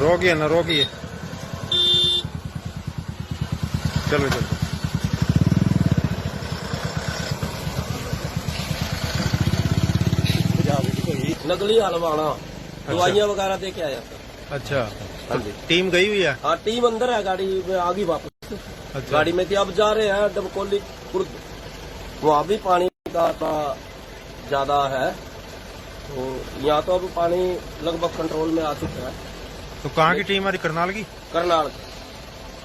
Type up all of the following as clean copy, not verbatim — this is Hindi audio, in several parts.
रोकिए ना, रोकिए। चलो चलो। नकली हलवाना दवाइयाँ वगैरह दे के आया था। अच्छा, हाँ जी। टीम गई हुई है? हाँ, टीम अंदर है, गाड़ी में आ गई वापस। अच्छा। गाड़ी में थी, अब जा रहे हैं डबकोली कुर्द, वहाँ भी पानी का ज्यादा है, तो यहाँ तो अब पानी लगभग कंट्रोल में आ चुका है। तो कहाँ की टीम आ रही? करनाल की? करनाल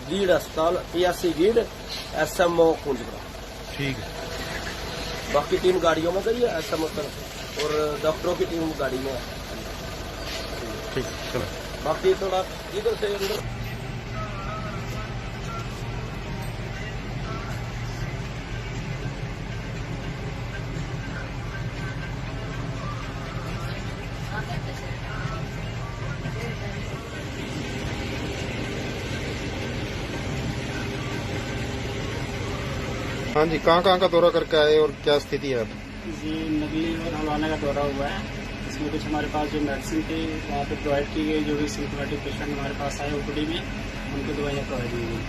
गीड अस्पताल, PSC गीड, SMO कुंजरा। ठीक है। बाकी टीम गाड़ियों में गई है, SMO तरफ, और डॉक्टरों की टीम गाड़ी में है। ठीक है, चलो। बाकी थोड़ा इधर से अंदर। हाँ जी, कहाँ का दौरा करके आए और क्या स्थिति है? जी, नकली और हलवाना का दौरा हुआ है। इसमें कुछ हमारे पास जो मेडिसिन थी वहाँ पे प्रोवाइड की गई, जो भी सिम्टोमेटिक पेशेंट हमारे पास आए OPD में, उनको दवाइयाँ प्रोवाइड की गई।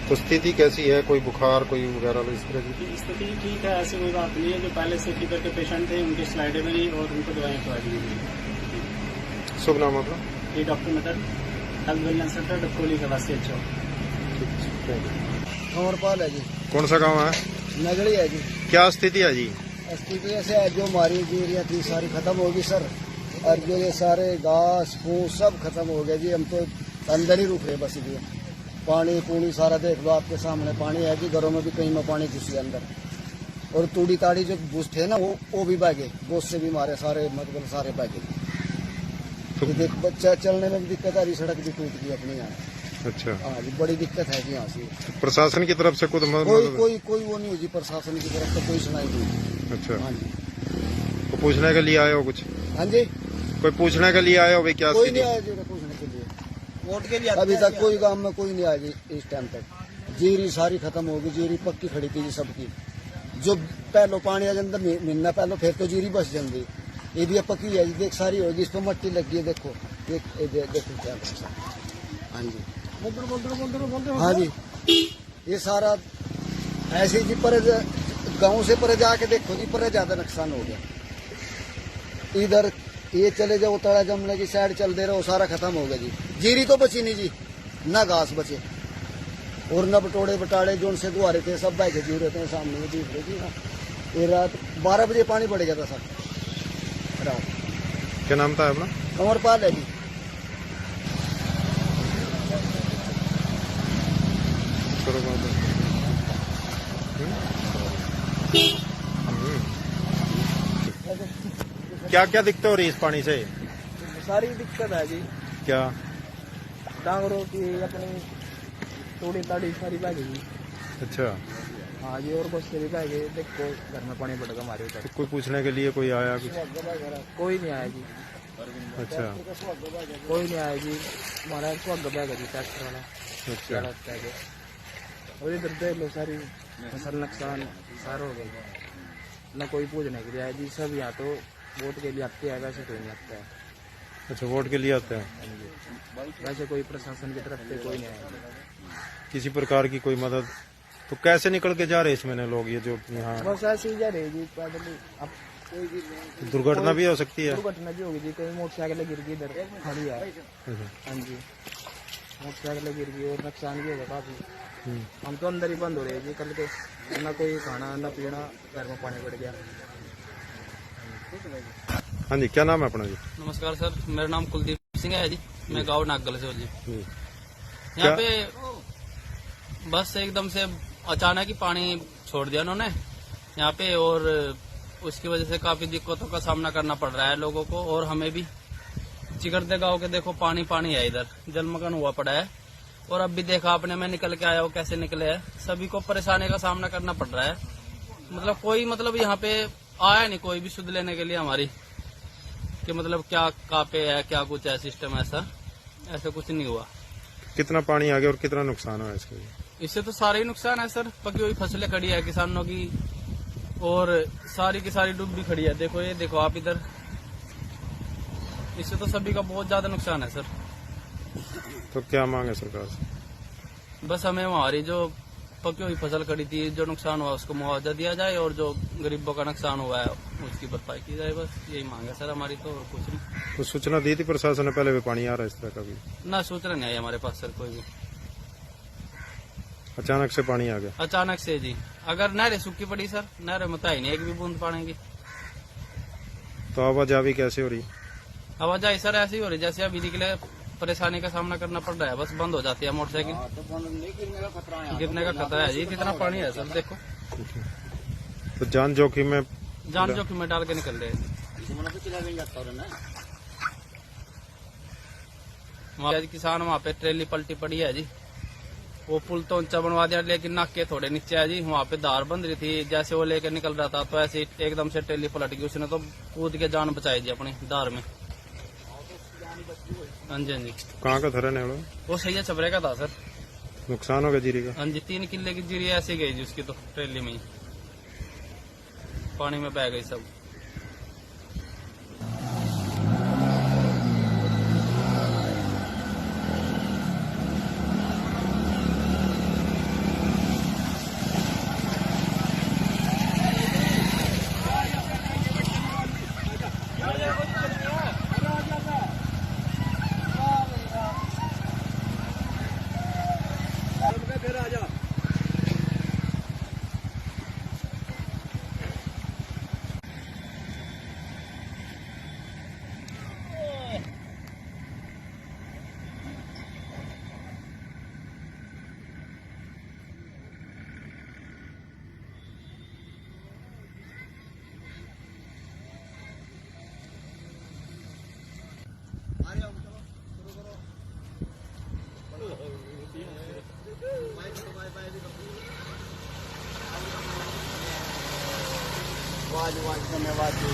तो स्थिति कैसी है? कोई बुखार कोई वगैरह इस तरह की? स्थिति ठीक है, ऐसी कोई बात नहीं है। जो पहले से फीवर के पेशेंट थे उनकी स्लाइडें बनी और उनको दवाइयाँ प्रोवाइड की गई। शुभ नाम अपना? ये doctor Madan, health wellness centre Dabkoli का CHO। अमरपाल है जी। कौन सा गांव है? नगड़ी है जी। क्या स्थिति है जी? स्थिति ऐसे है, जो हमारी यूरिया थी सारी खत्म होगी सर, और जो ये सारे घास फूस सब खत्म हो गया जी। हम तो अंदर ही रुक रहे बस ये पानी पूनी सारा देख लो आपके सामने। पानी है कि घरों में भी कहीं में पानी घुस गया अंदर, और तूड़ी ताड़ी जो घुस थे ना वो भी बह गए, बोझ से भी मारे सारे, मतलब सारे बह गए। देख बच्चा चलने में भी दिक्कत आ रही, सड़क भी टूट गई अपने यहाँ। अच्छा। हाँ जी, बड़ी दिक्कत है जी यहाँ से। प्रशासन की तरफ से कोई वो नहीं हुई जी, प्रशासन की तरफ से कोई सुनाई नहीं। अच्छा। हाँ जी। तो पूछने के लिए आए हो कुछ? हाँ जी, कोई पूछने के लिए आए हो भाई क्या कोई स्थिति? नहीं आया जी पूछने के लिए। वोट के लिए अभी तक कोई गांव में कोई नहीं आया जी इस टाइम तक। जीरी सारी खत्म होगी, जीरी पक्की खड़ी थी जी सबकी। जो पहलो पानी अंदर मिलना पहलो, फिर तो जीरी बस जाती। ये भी पक्की है जी, देख सारी होगी, इस पर मट्टी लगी है, देखो देखो क्या। हाँ जी, हाँ जी, ये सारा ऐसे जी पर गांव से पर जाके देखो जी, पर ज्यादा नुकसान हो गया। इधर ये चले जाओ तड़ा जमने की साइड चल दे रहे हो, सारा खत्म हो गया जी। जीरी तो बची नहीं जी, ना घास बचे, और न बटोड़े बटाड़े जो उनसे दुआरे थे सब बह के जी रहते हैं सामने में देख रहे जी ना। ये रात 12 बजे पानी बढ़ गया था सर रात। क्या नाम था अपना? अमरपाल है जी। क्या क्या दिक्कत हो रही है इस पानी से? सारी दिक्कत है जी, क्या? डांगरों की अपनी तोड़ी ताड़ी सारी बह गई। अच्छा। हाँ जी, और कुछ भी बह गई, देखो घर में पानी बढ़ गया हमारे ऊपर। तो कोई पूछने के लिए कोई आया कुछ? कोई नहीं आया जी। अच्छा। कोई नहीं आया जी, हमारा सुहाग बह गया जी, ट्रैक्टर वाला। अच्छा। बह गया, और इधर देख लो सारी फसल नुकसान सारा हो गया। न कोई पूछने के लिए आया जी, सब यहाँ तो वोट के लिए आते हैं, वैसे कोई नहीं आता है। अच्छा, वोट के लिए आते हैं? वैसे कोई प्रशासन की तरफ से कोई नहीं आया किसी प्रकार की कोई मदद? तो कैसे निकल के जा रहे इसमें लोग, ये जो यहाँ? बस ऐसे ही जा रहे जी पैदल। अब कोई भी दुर्घटना भी हो सकती है? दुर्घटना भी होगी जी, कहीं मोटरसाइकिल गिर गई, इधर खड़ी है। हाँ जी, मोटरसाइकिल गिर गई और नुकसान भी होगा काफी। हम तो अंदर ही बंद हो रहे हैं जी, कल के ना कोई खाना ना पीना, घर में पानी बढ़ गया। हाँ जी, क्या नाम है अपना जी? नमस्कार सर, मेरा नाम कुलदीप सिंह है जी। मैं गाँव नागल से हूँ जी। क्या? यहाँ पे बस एकदम से अचानक ही पानी छोड़ दिया उन्होंने यहाँ पे, और उसकी वजह से काफी दिक्कतों का सामना करना पड़ रहा है लोगों को, और हमें भी। चिकरते गाँव के देखो पानी पानी है, इधर जलमग्न हुआ पड़ा है। और अब भी देखा आपने, मैं निकल के आया हूँ कैसे निकले है, सभी को परेशानी का सामना करना पड़ रहा है। मतलब कोई यहाँ पे आया नहीं कोई भी सुध लेने के लिए हमारी, कि मतलब क्या कहाँ पे है, क्या कुछ है सिस्टम, ऐसा कुछ नहीं हुआ। कितना पानी आ गया और कितना नुकसान हुआ इसके? इससे तो सारे ही नुकसान है सर, पकी हुई फसलें खड़ी है किसानों की, और सारी की सारी डूब भी खड़ी है। देखो ये देखो आप इधर, इससे तो सभी का बहुत ज्यादा नुकसान है सर। तो क्या मांगे सरकार से? बस हमें हमारी जो पकी हुई फसल खड़ी थी, जो नुकसान हुआ उसको मुआवजा दिया जाए और जो गरीबों का नुकसान हुआ है उसकी भरपाई की जाए। बस यही मांग है सर हमारी, तो और कुछ नहीं। तो सूचना दी थी प्रशासन ने पहले भी पानी आ रहा है इस तरह का भी? ना सूचना नहीं आई हमारे पास सर कोई भी। अचानक से पानी आ गया? अचानक से जी। अगर नहरें सूखी पड़ी सर, नहरें में तो ही नहीं एक भी बूंद पानी की। तो आवाजाही कैसे हो रही? आवाजाही सर ऐसी हो रही जैसे अभी निकले परेशानी का सामना करना पड़ रहा है, बस बंद हो जाती है मोटरसाइकिल। गिरने का खतरा है जी, कितना पानी है सर देखो। तो जान जोखिम में? जान जोखिम में डाल के निकल रहे हैं। वहाँ किसान वहाँ पे ट्रेली पलटी पड़ी है जी। वो पुल तो ऊंचा बनवा दिया लेकिन नाके थोड़े नीचे है जी। वहाँ पे धार बंद रही थी, जैसे वो लेकर निकल रहा था तो ऐसे एकदम से ट्रेली पलट गई। उसने तो कूद के जान बचाई जी अपनी धार में। हाँ जी हाँ जी। कहाँ का था रहने वाला? वो सही है छबरे का था सर। नुकसान हो गया जीरी का? हाँ जी, 3 किले की जीरी ऐसे गई जी उसकी, तो ट्रेली में ही पानी में बह गई सब। धन्यवाद जी।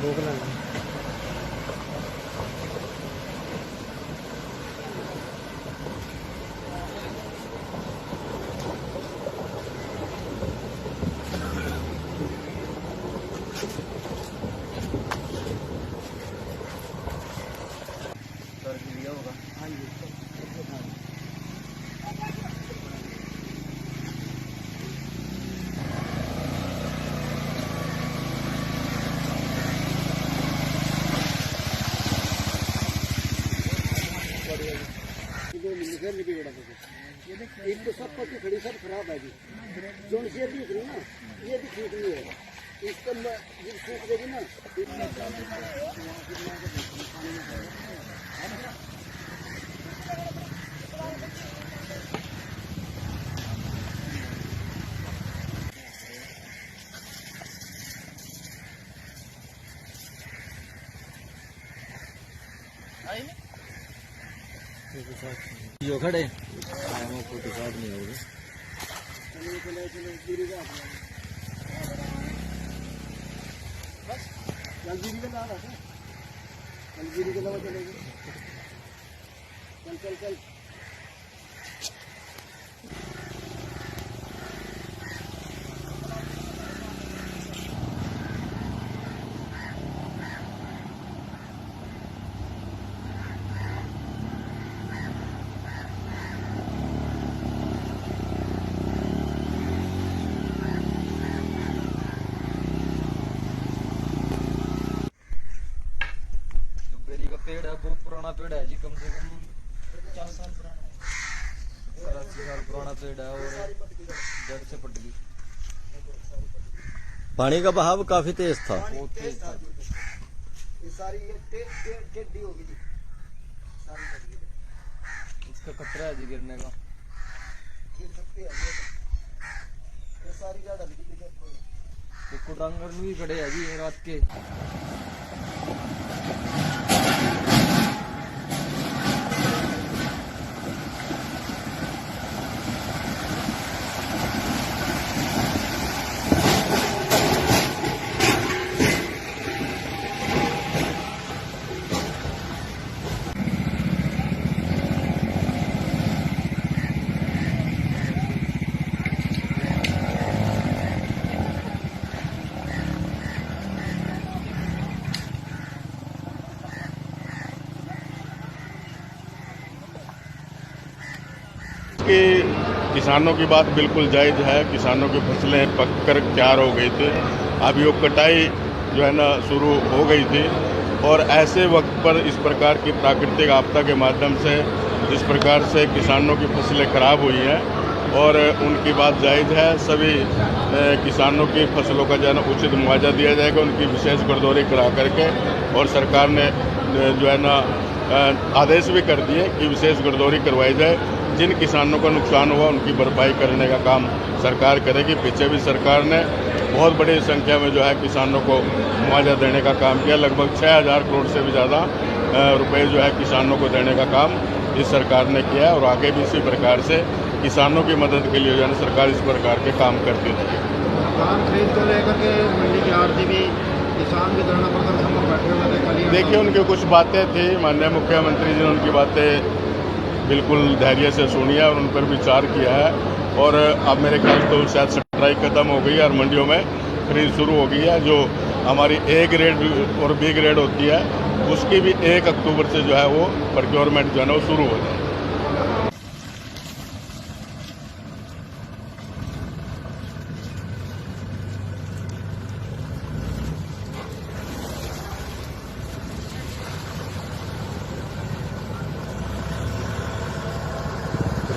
रोकना नहीं। एक तो सब पत्ती खड़ी सब खराब है जी। जो ये दिख रही ना, ये भी ठीक नहीं है। इसको जब सूख देगी ना जो खड़े फोटो साथ नहीं होगी। जल्दी का ला जल्दी के लगा चलेगी। चल चल चल पेड़ है, बहुत पुराना पेड़ है जी, कम से कम 50 साल पुराना है, 80 साल पुराना पेड़ है और जड़ से पट गई। पानी का बहाव काफी तेज था। ये सारी टेढ़ी होगी जी, सारी टेढ़ी। इसका खतरा है जी गिरने का। गिर सकती है ये सारी ज्यादा तो कुटांगर में भी खड़े हैं जी रात के। कि किसानों की बात बिल्कुल जायज़ है। किसानों की फसलें पक कर तैयार हो गई थी, अभी वो कटाई जो है ना शुरू हो गई थी, और ऐसे वक्त पर इस प्रकार की प्राकृतिक आपदा के माध्यम से जिस प्रकार से किसानों की फसलें खराब हुई हैं, और उनकी बात जायज़ है। सभी किसानों की फसलों का जो है ना उचित मुआवजा दिया जाएगा, उनकी विशेष गरदौरी करा करके, और सरकार ने जो है ना आदेश भी कर दिए कि विशेष गरदौरी करवाई जाए। जिन किसानों का नुकसान हुआ उनकी भरपाई करने का काम सरकार करेगी। पीछे भी सरकार ने बहुत बड़ी संख्या में जो है किसानों को मुआवजा देने का काम किया। लगभग 6,000 करोड़ से भी ज़्यादा रुपए जो है किसानों को देने का काम इस सरकार ने किया है, और आगे भी इसी प्रकार से किसानों की मदद के लिए जो है ना सरकार इस प्रकार के काम करती रहेगी। धान खरीद को लेकर के मंडी के आड़ती भी किसान भी धरना प्रदर्शन में बैठे हुए थे। देखिए, उनकी कुछ बातें थी, माननीय मुख्यमंत्री जी ने उनकी बातें बिल्कुल धैर्य से सुनी है और उन पर विचार किया है, और अब मेरे ख्याल तो शायद सप्लाई खत्म हो गई है और मंडियों में खरीद शुरू हो गई है। जो हमारी ए ग्रेड और बी ग्रेड होती है उसकी भी 1 अक्टूबर से जो है वो प्रोक्योरमेंट जो है ना वो शुरू हो जाए।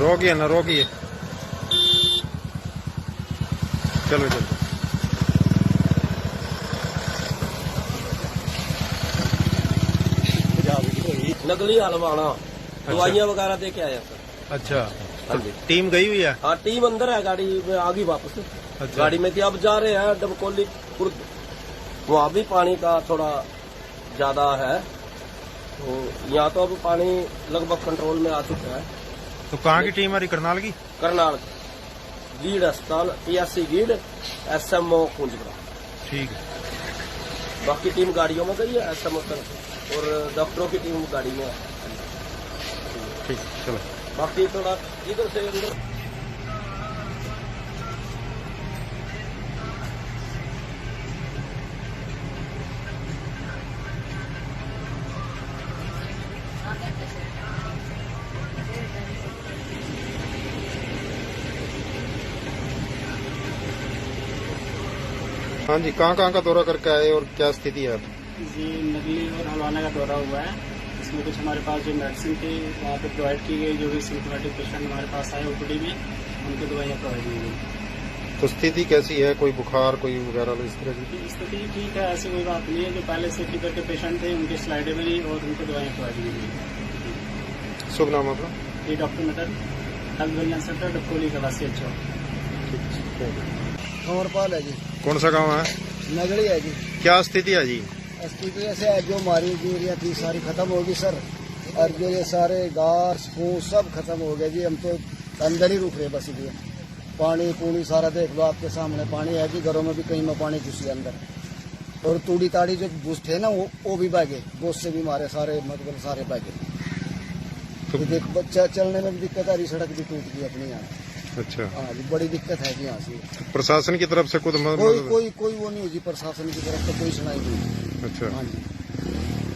रोकिए ना, रोकिए, चलो चलो। नकली हलवाना दवाइयाँ वगैरह दे के आया सर। अच्छा, हाँ जी। टीम गई हुई है? हाँ, टीम अंदर है, गाड़ी में आ गई वापस। अच्छा। गाड़ी में थी, अब जा रहे हैं डबकोली कुर्द। वहाँ भी पानी का थोड़ा ज्यादा है, तो यहाँ तो अब पानी लगभग कंट्रोल में आ चुका है। तो कहाँ की टीम आ रही? करनाल की? करनाल गीड अस्पताल, PSC गीड, SMO कुंजबरा। ठीक है। बाकी टीम गाड़ियों में गई है, SMO तरफ, और डॉक्टरों की टीम गाड़ी में है। ठीक, चलो। बाकी थोड़ा इधर से अंदर हाँ जी, कहाँ का दौरा करके आए और क्या स्थिति है? जी, नकली और हलवाना का दौरा हुआ है। इसमें कुछ हमारे पास जो मेडिसिन थी वहाँ पे प्रोवाइड की गई, जो भी सिम्टोमेटिक पेशेंट हमारे पास आए OPD में, उनको दवाइयाँ प्रोवाइड की गई। तो स्थिति कैसी है? कोई बुखार कोई वगैरह इस तरह की? स्थिति ठीक है, ऐसी कोई बात नहीं है। जो पहले से फीवर के पेशेंट थे उनकी स्लाइडें मिली और उनको दवाइयाँ प्रोवाइड की गई। शुभ नाम आपका? ये डॉक्टर मेथड हेल्थ वेलनेस सेंटर डबकोली का CHO। कंवरपाल है जी। कौन सा गांव है? नगड़ी है जी। क्या स्थिति है जी? स्थिति ऐसे है, जो हमारी यूरिया थी सारी खत्म होगी सर, और जो ये सारे घास फूस सब खत्म हो गए जी। हम तो अंदर ही रुक रहे बस ये पानी पूनी सारा देख लो आपके सामने। पानी है जी, घरों में भी कहीं में पानी घुस गया अंदर, और तूड़ी ताड़ी जो भूस थे ना वो भी बह गए, बोझ से भी मारे सारे, मतलब सारे बह गए। तो देख बच्चा चलने में भी दिक्कत आ रही, सड़क भी टूट गई अपने यहाँ। अच्छा, हाँ जी, बड़ी दिक्कत है जी यहाँ से। प्रशासन की तरफ से खुद कोई वो नहीं हुई जी, प्रशासन की तरफ से कोई सुनाई नहीं। अच्छा, हाँ जी।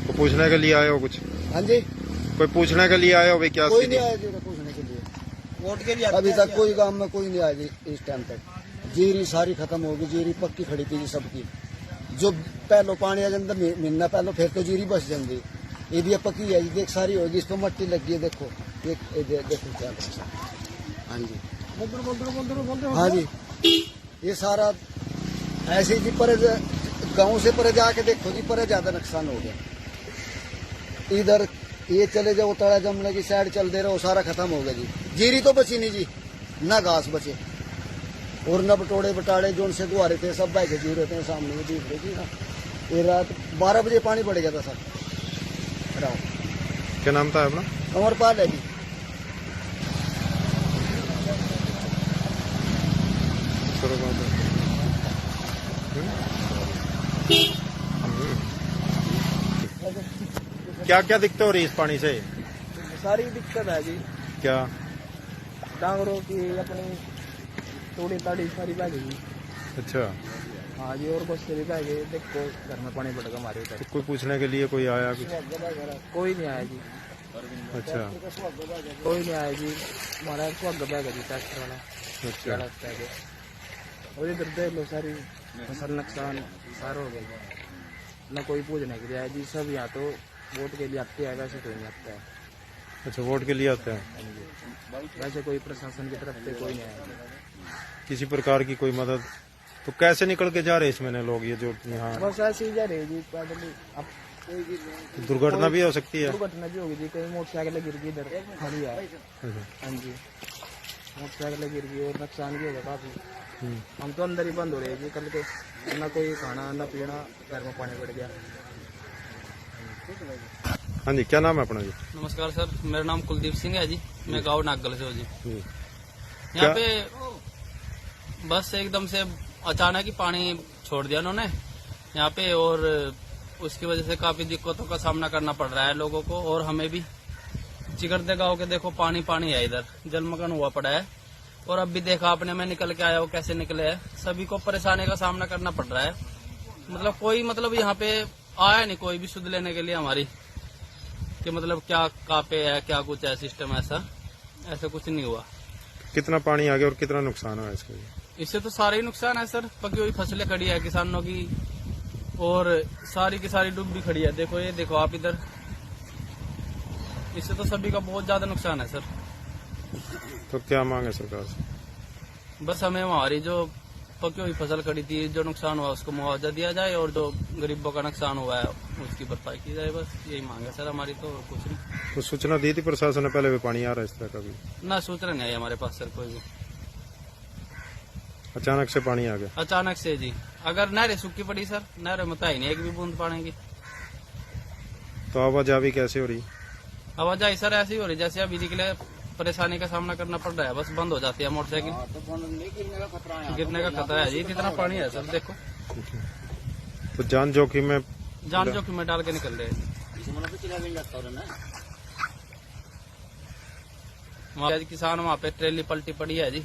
तो पूछने के लिए आए हो कुछ? हाँ जी, कोई पूछने के लिए आए हो भाई क्या कोई स्थिति? नहीं आया जी पूछने के लिए। वोट के लिए अभी तक कोई गांव में कोई नहीं आया जी। इस टाइम तक जीरी सारी खत्म होगी, जीरी पक्की खड़ी थी जी सबकी। जो पहलो पानी आ जाता महीना पहलो, फिर तो जीरी बस जाती। ये भी पक्की है जी, देख सारी होगी, इस पर मट्टी लगी है, देखो देखो क्या। हाँ जी, हाँ जी, ये सारा ऐसे जी पर गांव से पर जाके देखो जी पर ज्यादा नुकसान हो गया। इधर ये चले जाओ तड़ा जमने की साइड चल दे रहे हो, सारा खत्म हो गया जी। जीरी तो बची नहीं जी, ना घास बचे और न बटोड़े बटाड़े जो उनसे दुआरे थे सब बह के जी रहे थे सामने में देख रहे ना। ये रात 12 बजे पानी बढ़ गया था सर रात। क्या नाम था अपना? अमरपाल है जी। चलो बात है। क्या क्या दिक्कत हो रही है इस पानी से? सारी दिक्कत है जी, क्या? डांगरों की अपनी तोड़ी ताड़ी सारी बह गई। अच्छा, हाँ जी, और बच्चे भी बह गए। देखो घर में पानी बढ़ गया हमारे उधर। तो कोई पूछने के लिए कोई आया कुछ? कोई नहीं आया जी, अच्छा कोई नहीं आया जी। हमारा सुहाग बह गया जी, ट्रैक्टर वाला अच्छा। बह गया। और इधर देख लो सारी फसल नुकसान सारा हो गया। न कोई पूछने के लिए आया जी, सब यहाँ तो वोट के लिए आते हैं, वैसे कोई नहीं आता है। अच्छा, वोट के लिए आते हैं? वैसे कोई प्रशासन की तरफ से कोई नहीं आया। किसी प्रकार की कोई मदद? तो कैसे निकल के जा रहे हैं इसमें लोग, ये जो यहाँ? बस ऐसे ही जा रहे जी, पैदल ही। अब कोई भी दुर्घटना भी हो सकती है? दुर्घटना भी होगी जी, कहीं मोटरसाइकिल गिर गई इधर खड़ी है। अच्छा। हाँ जी, मोटरसाइकिल गिर गई और नुकसान भी होगा काफी। हम्म। हम तो अंदर ही बंद हो रहे हैं जी, कल के ना कोई खाना ना पीना, घर में पानी बढ़ गया। हाँ जी, क्या नाम है अपना जी? नमस्कार सर, मेरा नाम कुलदीप सिंह है जी। मैं गाँव नागल से हूँ जी। जी। यहाँ पे बस एकदम से अचानक ही पानी छोड़ दिया उन्होंने यहाँ पे, और उसकी वजह से काफी दिक्कतों का सामना करना पड़ रहा है लोगों को और हमें भी। चिगरदे गाँव के देखो पानी पानी है, इधर जलमग्न हुआ पड़ा है। और अब भी देखा आपने, मैं निकल के आया हूँ कैसे निकले है। सभी को परेशानी का सामना करना पड़ रहा है। मतलब कोई यहाँ पे आया नहीं कोई भी सुध लेने के लिए हमारी, कि मतलब क्या कहाँ पे है, क्या कुछ है सिस्टम, ऐसा कुछ नहीं हुआ। कितना पानी आ गया और कितना नुकसान हुआ इसके? इससे तो सारे ही नुकसान है सर। पकी हुई फसलें खड़ी है किसानों की और सारी की सारी डूब भी खड़ी है। देखो ये देखो आप इधर, इससे तो सभी का बहुत ज्यादा नुकसान है सर। तो क्या मांग है सरकार से? बस हमें हमारी जो पकी हुई फसल खड़ी थी, जो नुकसान हुआ उसको मुआवजा दिया जाए और जो गरीबों का नुकसान हुआ है उसकी भरपाई की जाए। बस यही मांग है सर हमारी, तो कुछ नहीं। तो सूचना दी थी प्रशासन ने पहले भी पानी आ रहा है इस तरह का भी? ना सूचना नहीं आई हमारे पास सर कोई भी। अचानक से पानी आ गया? अचानक से जी। अगर नहरें सूखी पड़ी सड़, नहरें में तो ही नहीं एक भी बूंद पानी की। तो आवाजाही कैसे हो रही? आवाजाही सर ऐसी हो रही जैसे अभी निकले, परेशानी का सामना करना पड़ रहा है। बस बंद हो जाती है मोटरसाइकिल, गिरने का खतरा है जी। कितना पानी है सर देखो। तो जान जोखिम में? जान जोखिम में डाल के निकल रहे हैं। वहाँ किसान वहाँ पे ट्रेली पलटी पड़ी है जी।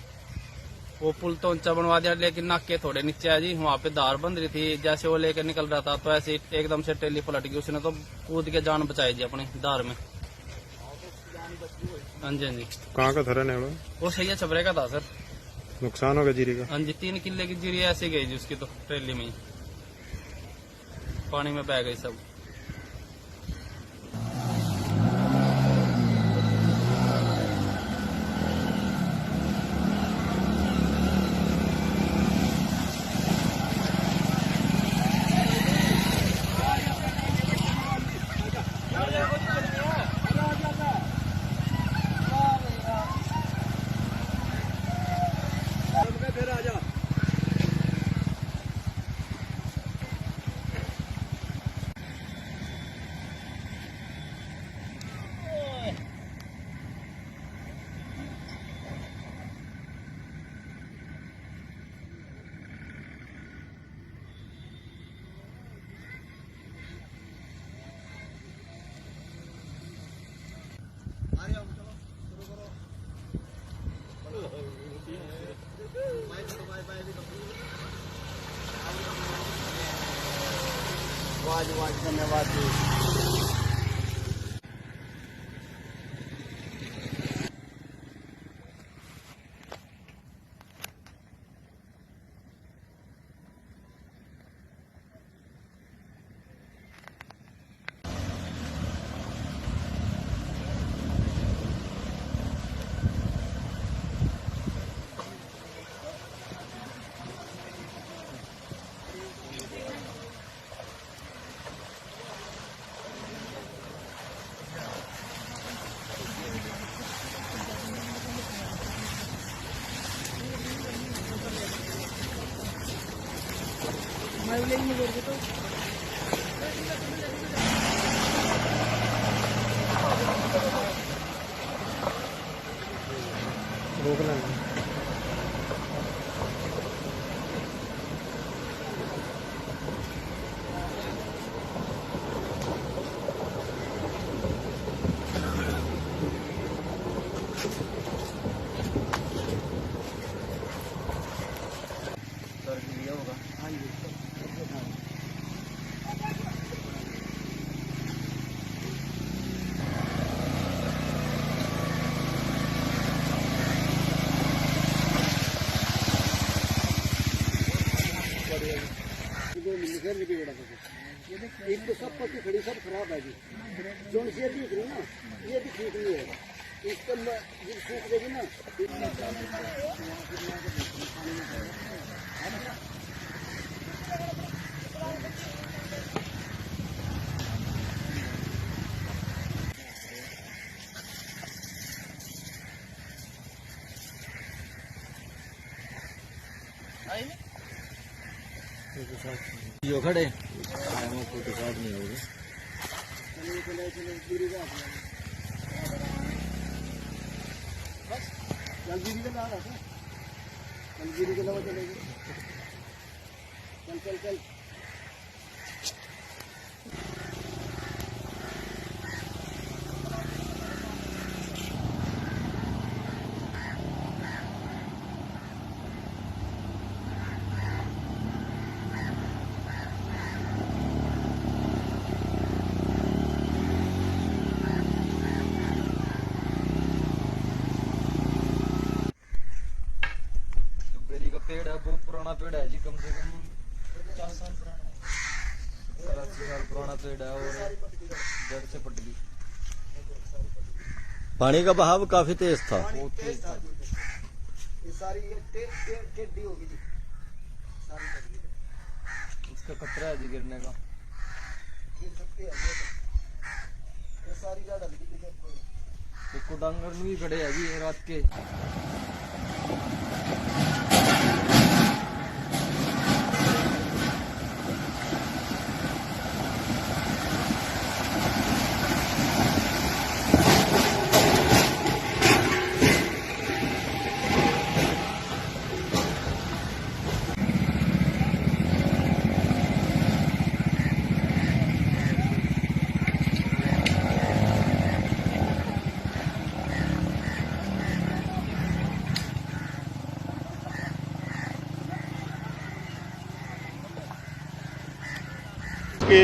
वो पुल तो ऊंचा बनवा दिया, लेकिन नाके थोड़े नीचे है जी। वहाँ पे धार बंद रही थी, जैसे वो लेकर निकल रहा था तो ऐसे एकदम से ट्रेली पलट गई। उसने तो कूद के जान बचाई जी अपनी धार में। हाँ जी, हाँ जी। कहाँ का था रहने वाला? वो सही है, छबरे का था सर। नुकसान हो गया जीरी का? हाँ जी, 3 किले की जीरी ऐसे गई जी उसकी, तो ट्रेली में ही पानी में बह गई सब। धन्यवाद जी। रोकना एक तो सब पत्ती खड़ी सब खराब है जी। जो ये दिख रही ना ये भी ठीक नहीं है। इसके जब सूख देगी ना जो खड़े फोटो साथ नहीं होगी। जल्दी के ला रहा था जल्दी के लगा चलेगी। चल चल चल पेड़ है बहुत पुराना पेड़ है जी, कम से कम 50 साल पुराना, 80 साल पुराना पेड़ है और जड़ से पट गई। पानी का बहाव काफी तेज था। बहुत तेज था। ये सारी टेढ़ी होगी जी। इसका खतरा है जी गिरने का। गिर सकती है ये सारी ज्यादा देखो डांगर में भी खड़े है जी रात के। कि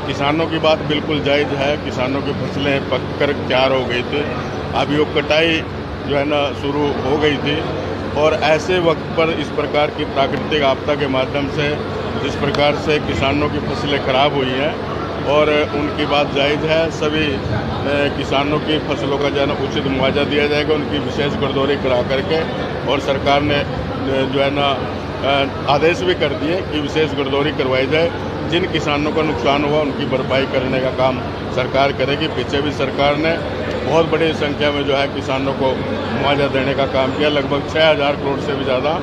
किसानों की बात बिल्कुल जायज़ है। किसानों की फसलें पक कर तैयार हो गई थी, अभी वो कटाई जो है ना शुरू हो गई थी और ऐसे वक्त पर इस प्रकार की प्राकृतिक आपदा के माध्यम से जिस प्रकार से किसानों की फसलें खराब हुई हैं और उनकी बात जायज़ है। सभी किसानों की फसलों का जो है ना उचित मुआवजा दिया जाएगा, उनकी विशेष गरदौरी करा करके, और सरकार ने जो है ना आदेश भी कर दिए कि विशेष गरदौरी करवाई जाए। जिन किसानों का नुकसान हुआ उनकी भरपाई करने का काम सरकार करेगी। पीछे भी सरकार ने बहुत बड़ी संख्या में जो है किसानों को मुआवजा देने का काम किया। लगभग 6000 करोड़ से भी ज़्यादा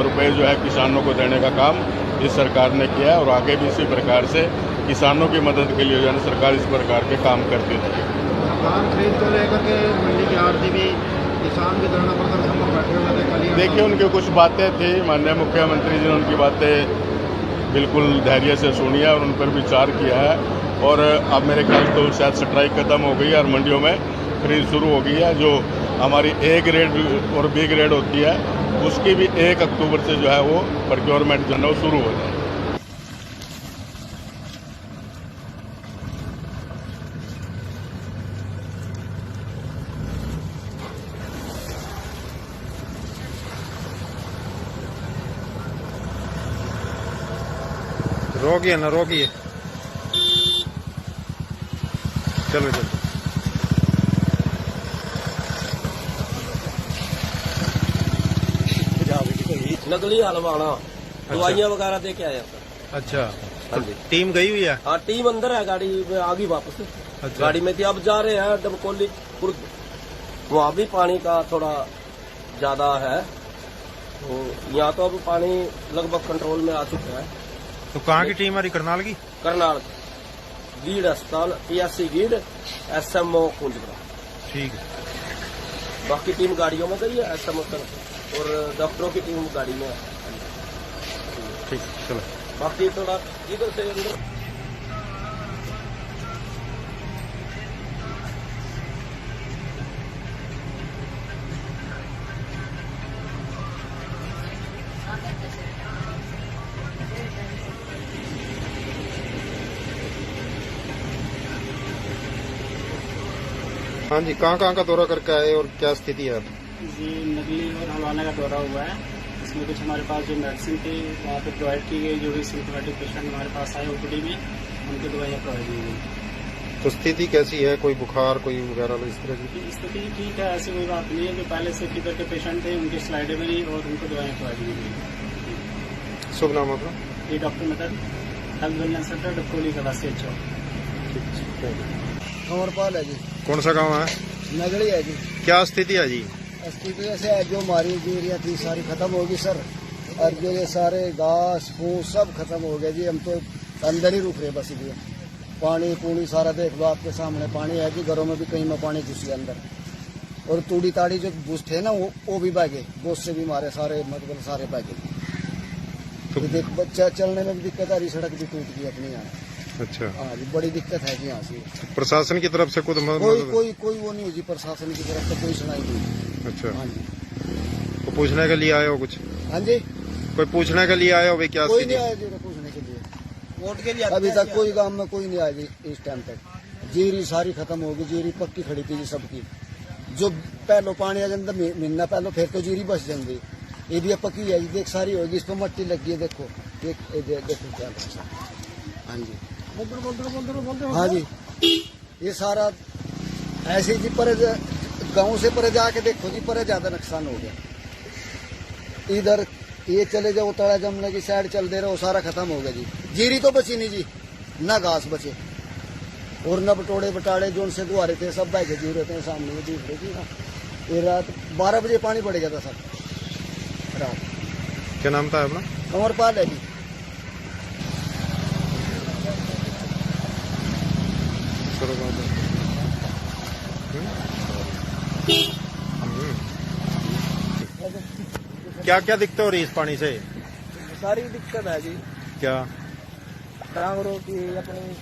रुपए जो है किसानों को देने का काम इस सरकार ने किया है और आगे भी इसी प्रकार से किसानों की मदद के लिए जो है सरकार इस प्रकार के काम करती रहेगी। धान खरीद को लेकर के मंडी के आड़ती भी किसान भी धरना प्रदर्शन पर बैठे हुए थे। देखिए उनकी कुछ बातें थी, माननीय मुख्यमंत्री जी ने उनकी बातें बिल्कुल धैर्य से सुनी है और उन पर विचार किया है और अब मेरे ख्याल तो शायद स्ट्राइक खत्म हो गई है और मंडियों में खरीद शुरू हो गई है। जो हमारी ए ग्रेड और बी ग्रेड होती है उसकी भी 1 अक्टूबर से जो है वो प्रोक्योरमेंट जो है वो शुरू हो जाए। रोकिए ना रोकिए, चलो चलो। नकली हलवाना दवाइयाँ वगैरह दे के आया सर। अच्छा, हाँ जी। टीम गई हुई है? हाँ टीम अंदर है, गाड़ी में आ गई वापस। अच्छा। गाड़ी में थी, अब जा रहे हैं डबकोली कुर्द। वहाँ भी पानी का थोड़ा ज्यादा है, तो यहाँ तो अब पानी लगभग कंट्रोल में आ चुका है। तो कहाँ की टीम आ रही, करनाल की? करनाल गीड अस्पताल PSC गीड SMO कुंजपुरा। ठीक है। बाकी टीम गाड़ियों में गई है SMO तरफ और डॉक्टरों की टीम गाड़ी में है। ठीक, चलो। बाकी थोड़ा इधर से अंदर हाँ जी, कहाँ कहाँ का दौरा करके आए और क्या स्थिति है? जी नकली और हलवाना का दौरा हुआ है। इसमें कुछ हमारे पास जो मेडिसिन थी वहाँ पे प्रोवाइड की गई, जो भी सिम्टोमेटिक पेशेंट हमारे पास आए OPD में उनको दवाइयाँ प्रोवाइड की गई। तो स्थिति कैसी है? कोई बुखार कोई वगैरह इस तरह की? स्थिति ठीक है, ऐसी कोई बात नहीं है। जो पहले से फीवर के पेशेंट थे उनकी स्लाइडें मिली और उनको दवाइयाँ प्रोवाइड की गई। शुभ नाम अपना? ये डॉक्टर मेथड हेल्थ वेलनेस सेंटर डकोली कला से कंवरपाल है जी, कौन सा गांव है? नगड़ी है जी। क्या स्थिति है जी? स्थिति ऐसे है, जो हमारी यूरिया थी सारी खत्म होगी सर, और जो ये सारे घास फूस सब खत्म हो गया जी। हम तो अंदर ही रुक रहे बस ये पानी पूनी सारा देख लो आपके सामने पानी है जी। घरों में भी कहीं में पानी घुस गया अंदर, और तूड़ी ताड़ी जो घुस थे ना वो भी बह गए, बोझ से भी मारे सारे, मतलब सारे बह गए। तो देख बच्चा चलने में भी दिक्कत आ रही, सड़क भी टूट गई अपनी यहाँ। अच्छा। हाँ जी, बड़ी दिक्कत है जी यहाँ से। प्रशासन की तरफ से खुद कोई वो नहीं हुई जी, प्रशासन की तरफ से कोई सुनाई नहीं। अच्छा। हाँ जी। तो पूछने के लिए आए हो कुछ? हाँ जी, कोई पूछने के लिए आए हो भाई क्या कोई स्थिति? नहीं आया जी पूछने के लिए। वोट के लिए अभी तक कोई गांव में कोई नहीं आया जी इस टाइम तक। जीरी सारी खत्म होगी, जीरी पक्की खड़ी थी जी सबकी। जो पहलो पानी आ जाता महीना पहलो, फिर तो जीरी बच जाती। ये भी पक्की है जी, देख सारी होगी, इस पर मट्टी लगी है, देखो देखो क्या। हाँ जी हाँ जी, ये सारा ऐसे जी पर गांव से पर जाके देखो जी, पर ज्यादा नुकसान हो गया। इधर ये चले जाओ तड़ा जमने की साइड चल दे रहे हो, सारा खत्म हो गया जी। जीरी तो बची नहीं जी, ना घास बचे, और न बटोड़े बटाड़े जो उनसे दुआरे थे सब बह के जी रहते हैं सामने में दूसरे की ना। ये रात 12 बजे पानी पड़ गया था सब रात। क्या नाम था अपना? कंवरपाल है जी। क्या क्या दिक्कत हो रही है इस पानी से? सारी दिक्कत है जी, क्या? टांगरों की अपनी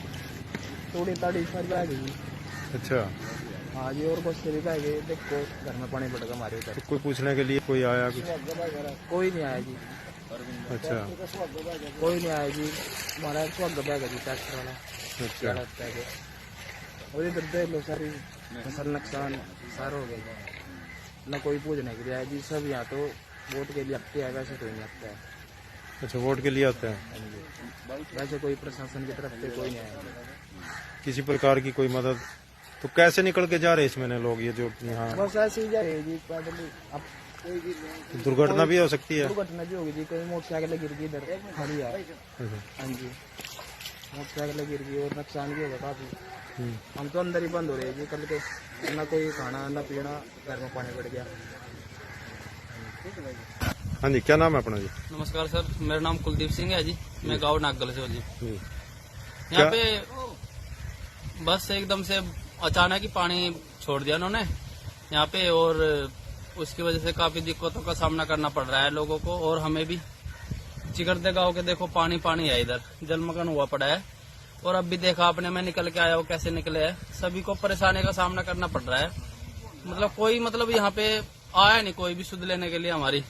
तोड़ी ताड़ी सारी बह गई। अच्छा। हाँ जी, और बस से भी बह गई। देखो घर में पानी पड़ गया हमारे उधर। तो कोई पूछने के लिए कोई आया कुछ? कोई नहीं आया जी। अच्छा। कोई नहीं आया जी, हमारा स्वग बह गया जी ट्रैक्टर वाला। अच्छा। और इधर देख लो सारी फसल नुकसान सारा हो गया। न कोई पूछने के लिए आया जी, सब यहाँ तो वोट के लिए आते हैं, वैसे कोई नहीं आता है। अच्छा, वोट के लिए आते हैं? वैसे कोई प्रशासन की तरफ से कोई नहीं आया। किसी प्रकार की कोई मदद? तो कैसे निकल के जा रहे इसमें लोग, ये जो यहाँ? बस ऐसे ही जा रहे जी पैदल। अब कोई भी दुर्घटना भी हो सकती है? दुर्घटना भी होगी जी, कहीं मोटरसाइकिल गिर गई इधर खड़ी है। हाँ जी, मोटरसाइकिल गिर गई और नुकसान भी होगा काफी। हम तो अंदर ही बंद हो रहे हैं जी, कल के ना कोई खाना ना पीना, घर में पानी पड़ गया। हाँ जी, क्या नाम है अपना जी? नमस्कार सर, मेरा नाम कुलदीप सिंह है जी। मैं गाँव नागल से हूँ जी। यहाँ पे बस एकदम से अचानक ही पानी छोड़ दिया उन्होंने यहाँ पे, और उसकी वजह से काफी दिक्कतों का सामना करना पड़ रहा है लोगों को, और हमें भी। चिकरते गाँव के देखो पानी पानी है, इधर जलमग्न हुआ पड़ा है। और अब भी देखा आपने, मैं निकल के आया हूँ कैसे निकले है। सभी को परेशानी का सामना करना पड़ रहा है। मतलब कोई यहाँ पे आया नहीं कोई भी सुध लेने के लिए हमारी,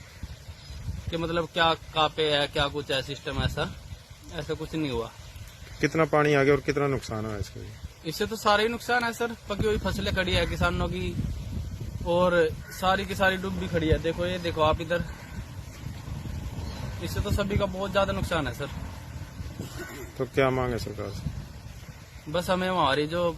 कि मतलब क्या कहाँ पे है, क्या कुछ है सिस्टम, ऐसा कुछ नहीं हुआ। कितना पानी आ गया और कितना नुकसान हुआ इसके? इससे तो सारे ही नुकसान है सर। पकी हुई फसलें खड़ी है किसानों की, और सारी की सारी डूब भी खड़ी है। देखो ये देखो आप इधर, इससे तो सभी का बहुत ज्यादा नुकसान है सर। तो क्या मांग है सरकार से? बस हमें हमारी जो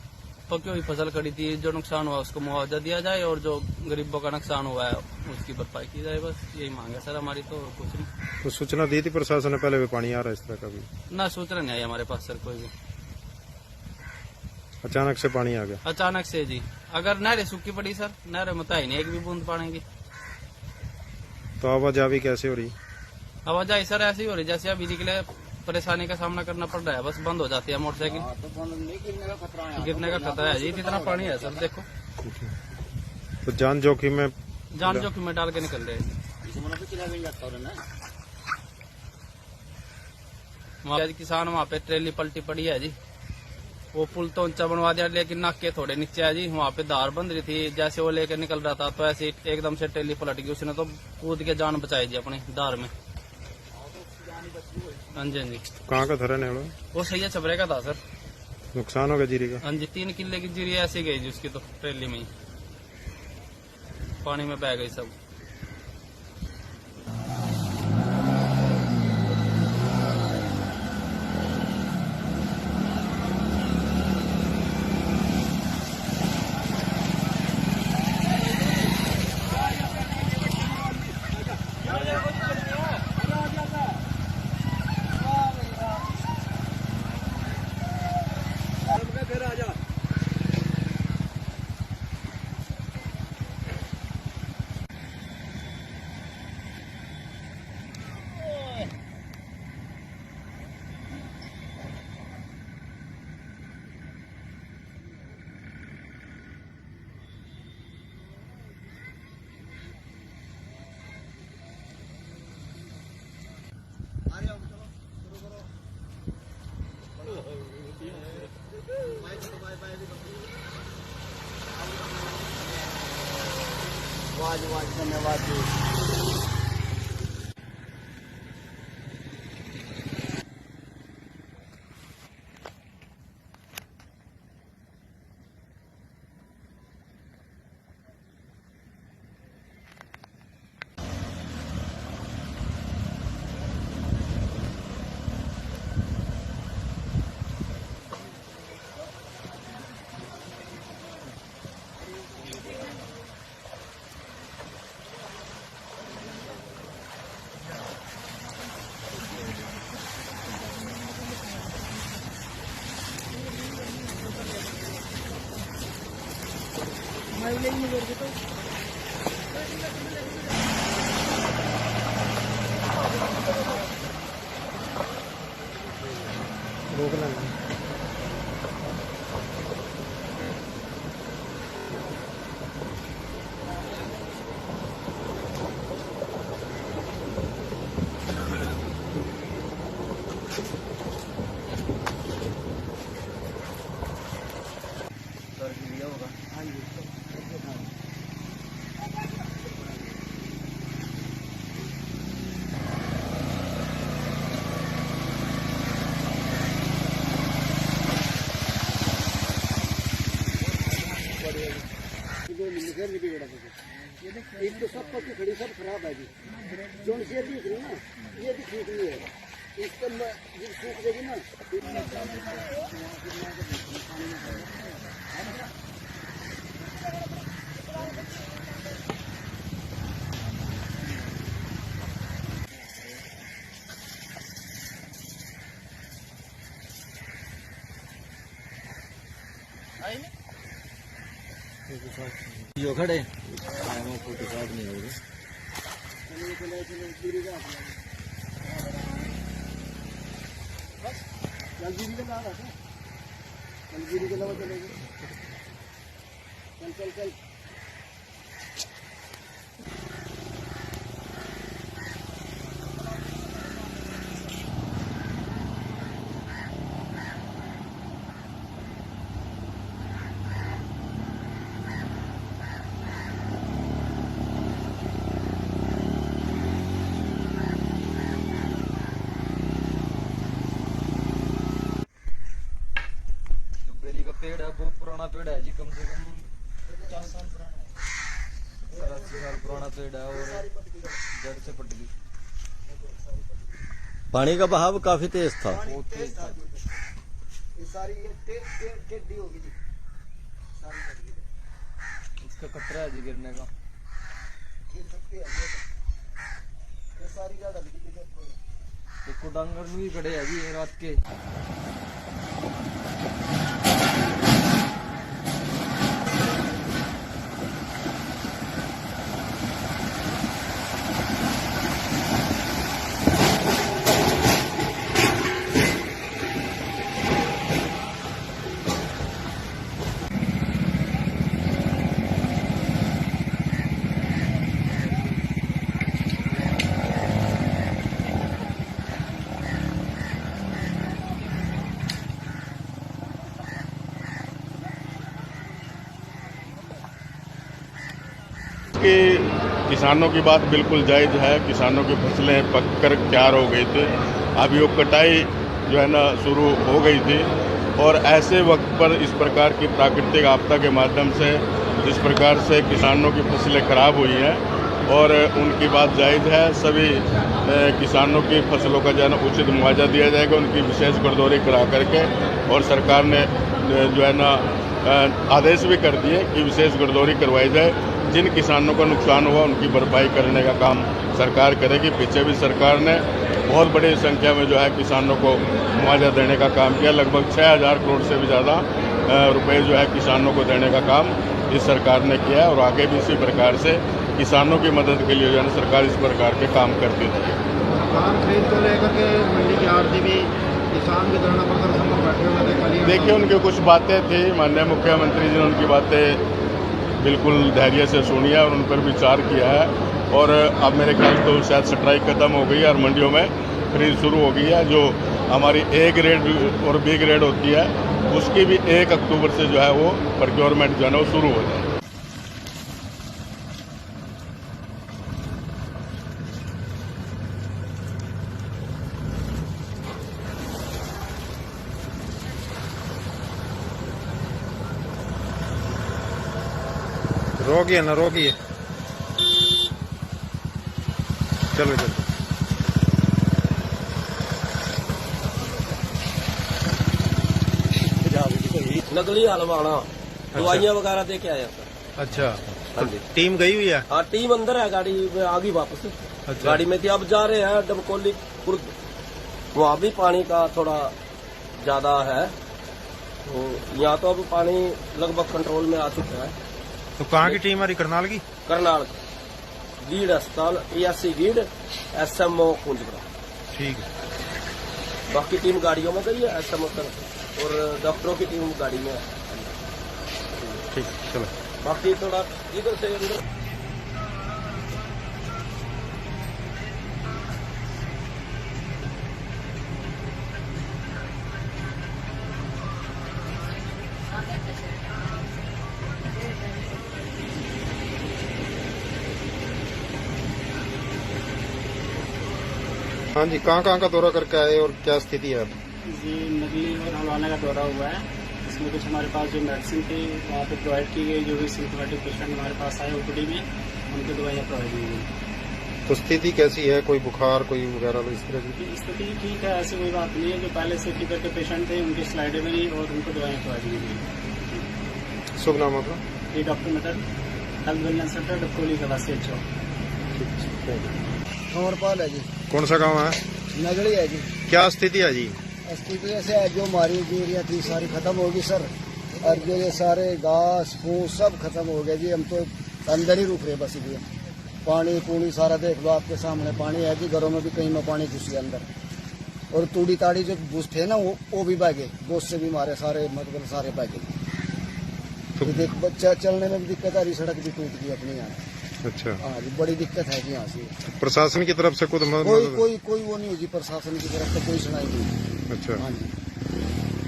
पकी हुई फसल खड़ी थी, जो नुकसान हुआ उसको मुआवजा दिया जाए, और जो गरीबों का नुकसान हुआ है उसकी भरपाई की जाए। बस यही मांग है सर हमारी, तो कुछ नहीं। तो सूचना दी थी प्रशासन ने पहले भी पानी आ रहा है इस तरह का भी? ना सूचना नहीं आई हमारे पास सर कोई भी। अचानक से पानी आ गया? अचानक से जी। अगर नहरें सूखी पड़ी सर, नहरें में तो ही नहीं एक भी बूंद पानी की। तो आवाजाही कैसे हो रही? आवाजाही सर ऐसी हो रही जैसे अभी निकले परेशानी का सामना करना पड़ रहा है। बस बंद हो जाती है मोटरसाइकिल, गिरने का खतरा है जी। इतना पानी है सर, देखो तो जान जोखिम में डाल के निकल रहे हैं। आज किसान वहाँ पे ट्रेली पलटी पड़ी है जी। वो पुल तो ऊंचा बनवा दिया, लेकिन नाके थोड़े नीचे है जी। वहाँ पे धार बंद रही थी, जैसे वो लेकर निकल रहा था तो ऐसे एकदम से ट्रेली पलट गई। उसने तो कूद के जान बचाई जी अपनी धार में। हाँ जी, हाँ जी। कहाँ का था रहने वाला? वो सही है, छबरे का था सर। नुकसान हो गया जीरी का? हाँ जी, 3 किले की जीरी ऐसे गई जी उसकी, तो ट्रेली में ही पानी में बह गई सब। धन्यवाद जी। रोकना एक तो सब पक्की खड़ी सब खराब है जी। जो ये दिख रही ना, ये भी ठीक नहीं है। इसका जब सूख जाएगी ना जो खड़े फोटो शॉट नहीं होगी। जल्दी के बाद जल्दी के लगा चलेगी। चल चल चल पेड़ है, बहुत पुराना पेड़ है जी, कम से कम 50 साल पुराना है, 80 साल पुराना पेड़ है और जड़ से पट गई। पानी का बहाव काफी तेज था। बहुत तेज था। ये सारी टेढ़ी होगी जी, सारी इसका खतरा है जी गिरने का। ये सारी ज्यादा देखो डांगर में भी खड़े है जी रात के। किसानों की बात बिल्कुल जायज़ है। किसानों की फसलें पक कर तैयार हो गई थी, अभी वो कटाई जो है ना शुरू हो गई थी। और ऐसे वक्त पर इस प्रकार की प्राकृतिक आपदा के माध्यम से जिस प्रकार से किसानों की फसलें खराब हुई हैं और उनकी बात जायज़ है, सभी किसानों की फसलों का जो है ना उचित मुआवजा दिया जाएगा, उनकी विशेष गरदौरी करा करके। और सरकार ने जो है ना आदेश भी कर दिए कि विशेष गरदौरी करवाई जाए। जिन किसानों का नुकसान हुआ उनकी भरपाई करने का काम सरकार करेगी। पीछे भी सरकार ने बहुत बड़ी संख्या में जो है किसानों को मुआवजा देने का काम किया। लगभग 6,000 करोड़ से भी ज़्यादा रुपए जो है किसानों को देने का काम इस सरकार ने किया है। और आगे भी इसी प्रकार से किसानों की मदद के लिए जो है ना सरकार इस प्रकार के काम करती रहेगी। धान खरीद को लेकर के मंडी के आड़ती भी किसान भी धरना प्रदर्शन में बैठे हुए थे। देखिए, उनकी कुछ बातें थी, माननीय मुख्यमंत्री जी ने उनकी बातें बिल्कुल धैर्य से सुनी है और उन पर विचार किया है। और अब मेरे ख्याल तो शायद स्ट्राइक खत्म हो गई है और मंडियों में खरीद शुरू हो गई है। जो हमारी ए ग्रेड और बी ग्रेड होती है उसकी भी 1 अक्टूबर से जो है वो प्रोक्योरमेंट जो है ना वो शुरू हो जाए। रोगिए ना रोगिए, चलो चलो। नकली हलवाना दवाइयाँ वगैरह दे के आया सर। अच्छा, हाँ जी। टीम गई हुई है? हाँ, टीम अंदर है, गाड़ी में आ गई वापस। अच्छा। गाड़ी में थी, अब जा रहे हैं डबकोली कुर्द। वहाँ भी पानी का थोड़ा ज्यादा है, तो यहाँ तो अब पानी लगभग कंट्रोल में आ चुका है। तो कहाँ की टीम आ रही? करनाल की? करनाल गीड अस्पताल, ESC गीड, SMO कुंजपुरा। ठीक है। बाकी टीम गाड़ियों में गई है, SMO तरफ, और डॉक्टरों की टीम गाड़ी में है। ठीक है, चलो। बाकी थोड़ा इधर से अंदर। हाँ जी, कहाँ का दौरा करके आए और क्या स्थिति है? जी, नकली और हलवाने का दौरा हुआ है। इसमें कुछ हमारे पास जो मेडिसिन थी वहाँ पे प्रोवाइड की गई, जो भी सिम्टोमेटिक पेशेंट हमारे पास आए OPD में, उनको दवाइयाँ प्रोवाइड की गई। तो स्थिति कैसी है? कोई बुखार कोई वगैरह इस तरह की? स्थिति ठीक है, ऐसी कोई बात नहीं है। जो पहले से टिकर के पेशेंट थे उनकी स्लाइडें बनी और उनको दवाइयाँ प्रोवाइड की गई। शुभ नाम आपका? ये डॉक्टर मेथड हेल्थ वेलनेस सेंटर डबकोली का CHO। अमरपाल है जी। कौन सा गांव है? नगड़ी है जी। क्या स्थिति है जी? स्थिति ऐसे है, जो हमारी यूरिया थी सारी खत्म होगी सर, और जो ये सारे घास फूस सब खत्म हो गया जी। हम तो अंदर ही रुक रहे बस ये पानी पूनी सारा देख लो आपके सामने पानी है जी। घरों में भी कहीं में पानी घुस गया अंदर, और तूड़ी ताड़ी जो घुस थे ना वो भी बह गए, गोश्त से भी मारे सारे, मतलब सारे बह गए। तो देख बच्चा चलने में भी दिक्कत आ रही, सड़क भी टूट गई अपने यहाँ। अच्छा, हाँ जी, बड़ी दिक्कत है जी यहाँ से। प्रशासन की तरफ से खुद कोई वो नहीं होगी, प्रशासन की तरफ से कोई सुनाई नहीं। अच्छा, हाँ जी।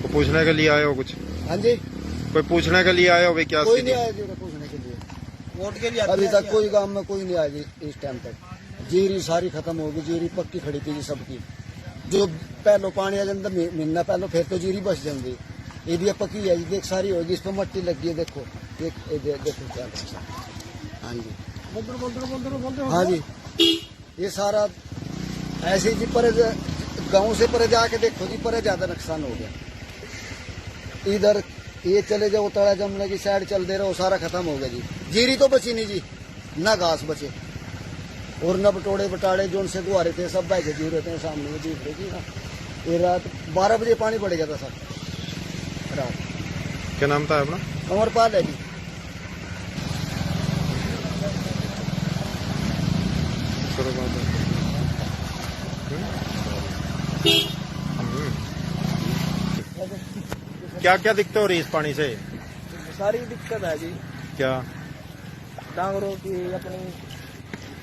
तो पूछने के लिए आए हो कुछ? हाँ जी, कोई पूछने के लिए आए हो भाई क्या कोई स्थिति? नहीं आया जी पूछने के लिए। वोट के लिए अभी तक कोई गांव में कोई नहीं आया जी। इस टाइम तक जीरी सारी खत्म होगी, जीरी पक्की खड़ी थी जी सबकी। जो पहलो पानी आ अंदर मिलना पहलो, फिर तो जीरी बच जाएंगी। ये भी पक्की है जी, देख सारी होगी, इस पर मट्टी लगी है, देखो देखो क्या। हाँ जी, हाँ जी, ये सारा ऐसे जी पर गांव से पर जाके देखो जी, पर ज्यादा नुकसान हो गया। इधर ये चले जाओ तड़ा जमने की साइड चल दे रहे हो, सारा खत्म हो गया जी। जीरी तो बची नहीं जी, ना घास बचे, और न बटोड़े बटाड़े जो उनसे गुआरे थे सब बैठे जी रहते हैं सामने में देख रहे जी ना। ये रात 12 बजे पानी पड़ गया था सर रात। क्या नाम था अपना? अमरपाल है जी। क्या क्या दिक्कत हो रही है इस पानी से? सारी दिक्कत है जी। क्या? डांगरों की अपनी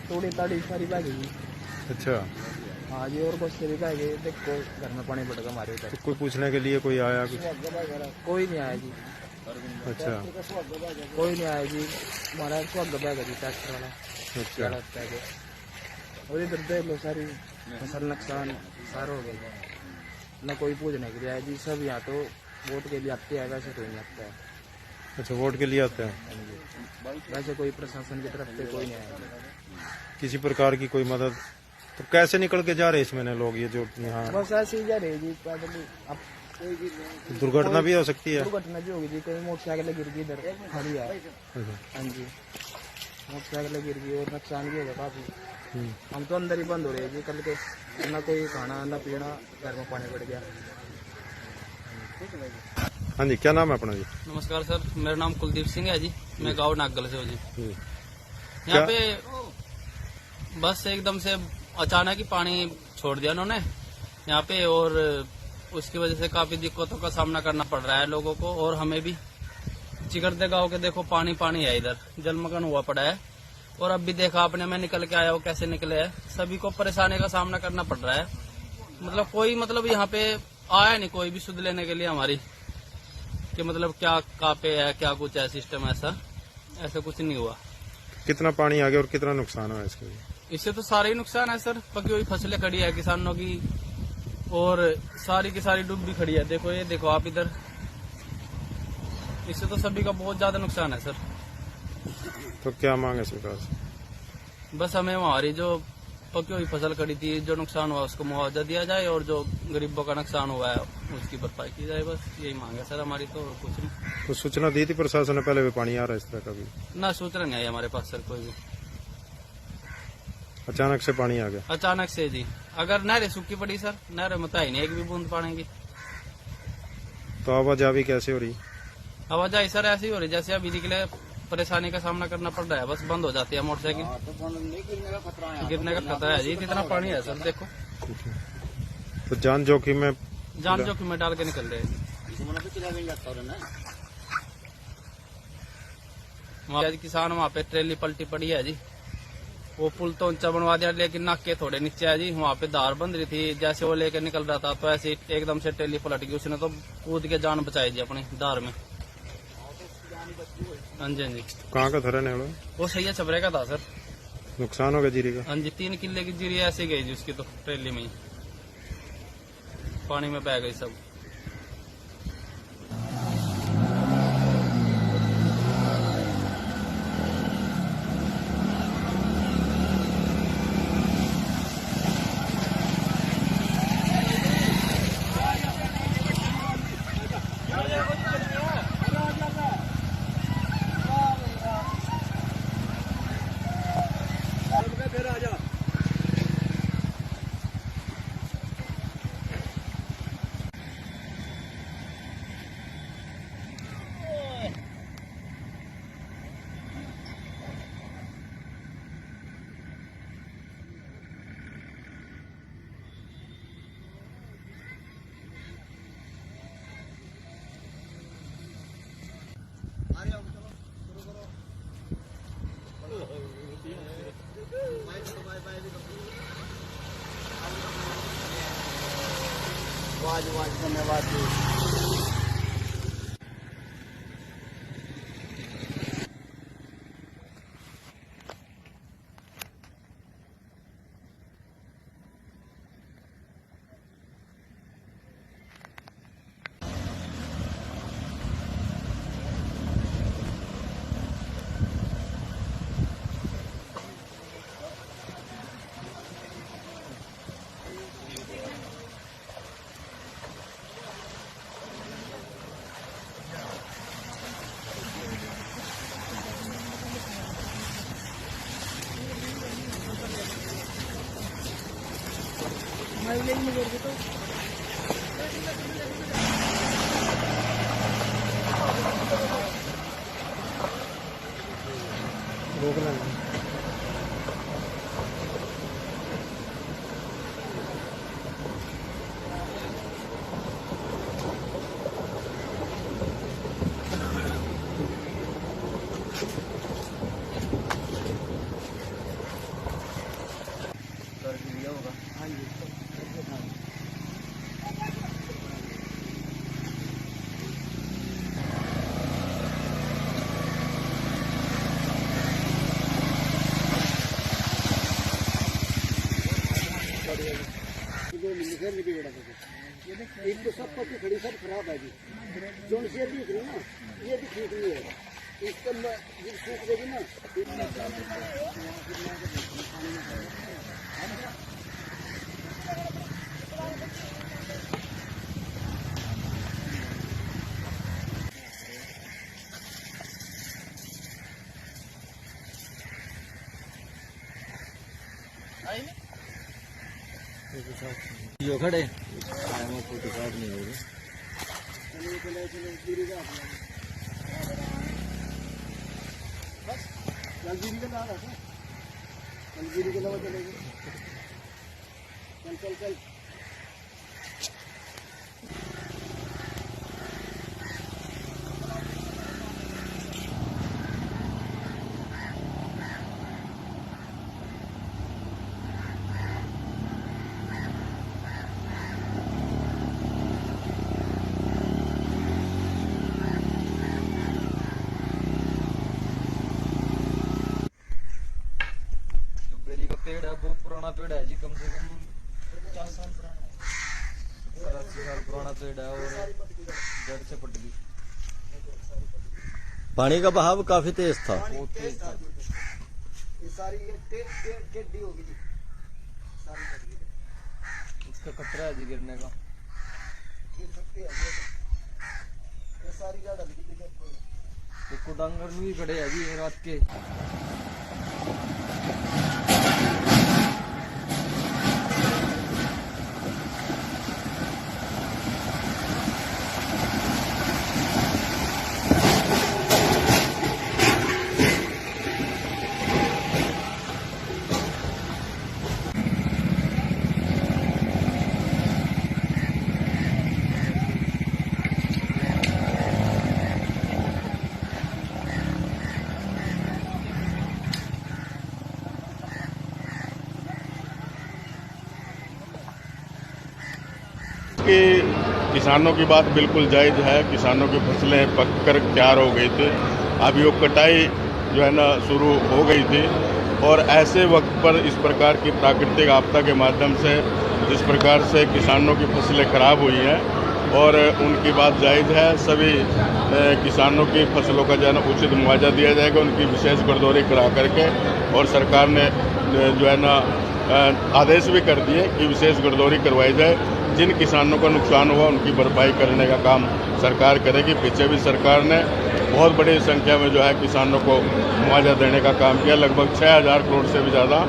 तोड़ी ताड़ी सारी बह गई। अच्छा, हाँ जी, और कुछ से भी बह गई। देखो घर में पानी पड़ गया हमारे उधर। तो कोई पूछने के लिए कोई आया कुछ? कोई नहीं आया जी। अच्छा, कोई नहीं आया जी, हमारा स्वग्ग बह गया जी ट्रैक्टर वाला। अच्छा क्या लगता है कि और इधर देख लो सारी फसल नुकसान सारा हो गया, न कोई पूछने के लिए आया जी, सब यहाँ तो वोट के लिए आते हैं, वैसे कोई नहीं आता है। अच्छा, वोट के लिए आते हैं। वैसे कोई प्रशासन की तरफ से कोई नहीं आया, किसी प्रकार की कोई मदद, तो कैसे निकल के जा रहे इसमें ने लोग, ये जो यहाँ बस ऐसे ही जा रहे जी पैदल ही। अब कोई भी दुर्घटना भी हो सकती है। दुर्घटना भी होगी जी, कोई मोटरसाइकिल गिर गई इधर खड़ी है। अच्छा। हाँ जी, मोटरसाइकिल गिर गई और नुकसान भी होगा काफी। हम तो अंदर ही बंद हो रहे हैं जी, कल के ना कोई खाना ना पीना, घर में पानी पड़ गया। हाँ जी, क्या नाम है अपना जी? नमस्कार सर, मेरा नाम कुलदीप सिंह है जी, मैं गाँव नागल से हूँ जी। क्या? यहाँ पे बस एकदम से अचानक ही पानी छोड़ दिया उन्होंने यहाँ पे, और उसकी वजह से काफी दिक्कतों का सामना करना पड़ रहा है लोगों को, और हमें भी। चिकरते गांव के देखो पानी पानी है, इधर जलमग्न हुआ पड़ा है, और अब भी देखा आपने, मैं निकल के आया वो कैसे निकले है, सभी को परेशानी का सामना करना पड़ रहा है। मतलब कोई यहाँ पे आया नहीं कोई भी सुध लेने के लिए हमारी, कि मतलब क्या कहाँ पे है, क्या कुछ है सिस्टम, ऐसा कुछ नहीं हुआ। कितना पानी आ गया और कितना नुकसान हुआ इसके? इससे तो सारे ही नुकसान है सर, पकी हुई फसलें खड़ी है किसानों की, और सारी की सारी डूब भी खड़ी है। देखो ये देखो आप इधर, इससे तो सभी का बहुत ज्यादा नुकसान है सर। तो क्या मांग है सरकार से? बस हमें हमारी जो पकी हुई फसल खड़ी थी, जो नुकसान हुआ उसको मुआवजा दिया जाए, और जो गरीबों का नुकसान हुआ है उसकी भरपाई की जाए, बस यही मांग है सर हमारी, तो और कुछ नहीं। तो सूचना दी थी प्रशासन ने पहले भी पानी आ रहा है इस तरह का भी? ना सूचना नहीं आई हमारे पास सर कोई भी। अचानक से पानी आ गया? अचानक से जी, अगर नहरें सूखी पड़ी सर, नहरें में तो है ही नहीं एक भी बूंद पानी की। तो आवाजाही कैसे हो रही? आवाजाही सर ऐसी हो रही जैसे अभी निकले, परेशानी का सामना करना पड़ रहा है, बस बंद हो जाती है मोटरसाइकिल, गिरने का खतरा है जी, कितना पानी है सर देखो। तो जान जोखिम में डाल के निकल रहे हैं। वहाँ किसान वहाँ पे ट्रेली पलटी पड़ी है जी, वो पुल तो ऊंचा बनवा दिया, लेकिन नाके थोड़े नीचे है जी, वहाँ पे धार बंद रही थी, जैसे वो लेकर निकल रहा था तो ऐसे एकदम से ट्रेली पलट गई, उसने तो कूद के जान बचाई जी अपनी धार में। हाँ जी, हाँ जी। कहाँ का था रहने वाला? वो सही है छबरे का था सर। नुकसान हो गया जीरी का? हाँ जी, 3 किले की जीरी ऐसे गई जी उसकी, तो ट्रेली में ही पानी में बह गई सब। धन्यवाद जी। रोक लेंगे। हाँ जी। चलने की जगह पे एक तो सब पक्की खड़ी सब खराब है जी। जो से दिख रही ना ये भी ठीक नहीं है। इसका जब सूख देगी ना जो खड़े फोटो कार्ड नहीं होगी। जल्दी निकल आ रहा है जल्दी निकल आ चलेगी चल चल चल पेड़ है बहुत पुराना पेड़ है जी, कम से कम 50 साल पुराना है। 80 साल पुराना पेड़ है और जड़ से पट गई। पानी का बहाव काफी तेज था। बहुत तेज था। ये सारी टेढ़ी होगी जी सारी इसका खतरा है जी गिरने का। गिर सकते हैं ये सारी ज्यादा देखो डांगर भी खड़े है जी रात के। कि किसानों की बात बिल्कुल जायज़ है। किसानों की फसलें पक कर तैयार हो गई थी, अभी वो कटाई जो है ना शुरू हो गई थी। और ऐसे वक्त पर इस प्रकार की प्राकृतिक आपदा के माध्यम से जिस प्रकार से किसानों की फसलें खराब हुई हैं और उनकी बात जायज़ है। सभी किसानों की फसलों का जो है ना उचित मुआवजा दिया जाएगा, उनकी विशेष गरदौरी करा करके। और सरकार ने जो है ना आदेश भी कर दिए कि विशेष गरदौरी करवाई जाए। जिन किसानों का नुकसान हुआ उनकी भरपाई करने का काम सरकार करेगी। पीछे भी सरकार ने बहुत बड़ी संख्या में जो है किसानों को मुआवजा देने का काम किया। लगभग 6000 करोड़ से भी ज़्यादा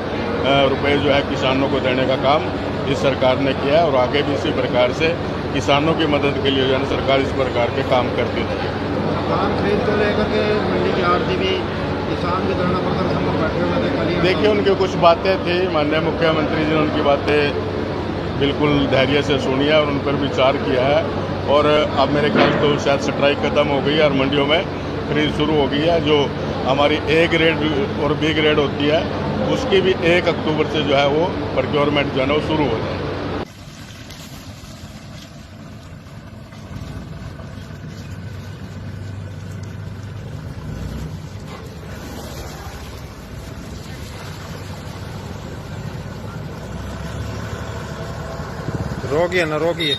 रुपए जो है किसानों को देने का काम इस सरकार ने किया है। और आगे भी इसी प्रकार से किसानों की मदद के लिए जो है सरकार इस प्रकार के काम करती है। धान खरीद को लेकर के मंडी के आड़ती भी किसान के धरना प्रदर्शन में बैठे हुए थे। देखिए उनकी कुछ बातें थी, माननीय मुख्यमंत्री जी ने उनकी बातें बिल्कुल धैर्य से सुनी है और उन पर विचार किया है। और अब मेरे ख्याल तो शायद स्ट्राइक खत्म हो गई है और मंडियों में खरीद शुरू हो गई है। जो हमारी ए ग्रेड और बी ग्रेड होती है उसकी भी 1 अक्टूबर से जो है वो प्रोक्योरमेंट जो है ना वो शुरू हो जाए। रोकिए ना रोकिए,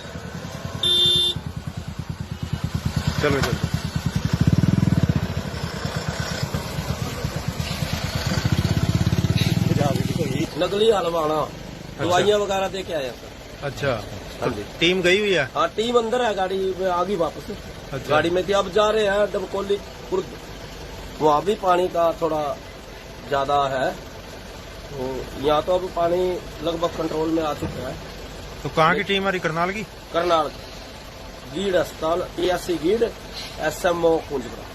चलो चलो। नकली हलवाना दवाइयाँ वगैरह दे के आया सर। अच्छा, हाँ जी। टीम गई हुई है? हाँ टीम अंदर है, गाड़ी में आ गई वापस। अच्छा। गाड़ी में थी, अब जा रहे हैं डबकोली कुर्द। वहाँ भी पानी का थोड़ा ज्यादा है, तो यहाँ तो अब पानी लगभग कंट्रोल में आ चुका है। तो कहाँ की टीम हमारी? करनाल की? करनाल गीड़ अस्पताल, PSC गीड़, SMO कुंजपुरा।